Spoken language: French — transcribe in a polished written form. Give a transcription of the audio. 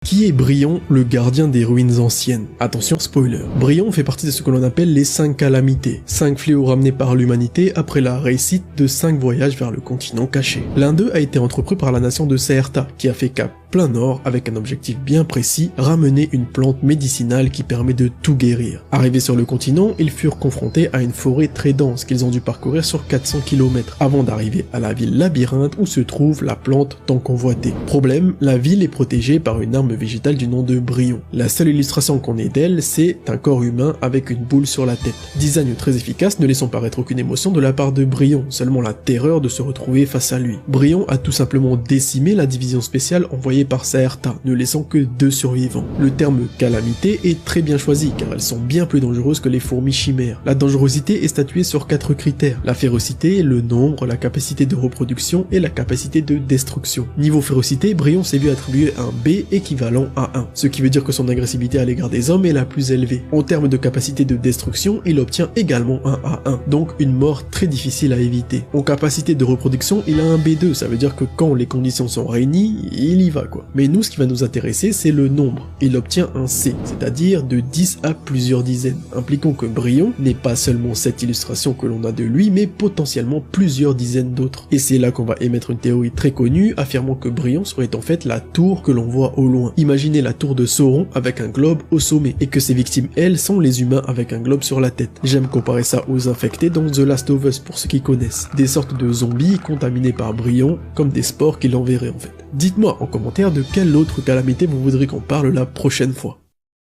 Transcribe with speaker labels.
Speaker 1: Qui est Brion, le gardien des ruines anciennes? Attention, spoiler. Brion fait partie de ce que l'on appelle les 5 calamités, 5 fléaux ramenés par l'humanité après la réussite de 5 voyages vers le continent caché. L'un d'eux a été entrepris par la nation de Caerta, qui a fait cap plein nord avec un objectif bien précis, ramener une plante médicinale qui permet de tout guérir. Arrivés sur le continent, ils furent confrontés à une forêt très dense qu'ils ont dû parcourir sur 400 km avant d'arriver à la ville labyrinthe où se trouve la plante tant convoitée. Problème, la ville est protégée par une arme végétale du nom de Brion. La seule illustration qu'on ait d'elle, c'est un corps humain avec une boule sur la tête. Design très efficace, ne laissant paraître aucune émotion de la part de Brion, seulement la terreur de se retrouver face à lui. Brion a tout simplement décimé la division spéciale envoyée par Caerta, ne laissant que 2 survivants. Le terme calamité est très bien choisi car elles sont bien plus dangereuses que les fourmis chimères. La dangerosité est statuée sur 4 critères: la férocité, le nombre, la capacité de reproduction et la capacité de destruction. Niveau férocité, Brion s'est vu attribuer un B équivalent à 1, ce qui veut dire que son agressivité à l'égard des hommes est la plus élevée. En termes de capacité de destruction, il obtient également un A1, donc une mort très difficile à éviter. En capacité de reproduction, il a un B2, ça veut dire que quand les conditions sont réunies, il y va quoi. Mais nous, ce qui va nous intéresser, c'est le nombre. Il obtient un C, c'est-à-dire de 10 à plusieurs dizaines, impliquant que Brion n'est pas seulement cette illustration que l'on a de lui, mais potentiellement plusieurs dizaines d'autres. Et c'est là qu'on va émettre une théorie très connue, affirmant que Brion serait en fait la tour que l'on voit au loin. Imaginez la tour de Sauron avec un globe au sommet, et que ses victimes, elles, sont les humains avec un globe sur la tête. J'aime comparer ça aux infectés dans The Last of Us pour ceux qui connaissent. Des sortes de zombies contaminés par Brion, comme des spores qui l'enverraient en fait. Dites-moi en commentaire de quelle autre calamité vous voudrez qu'on parle la prochaine fois.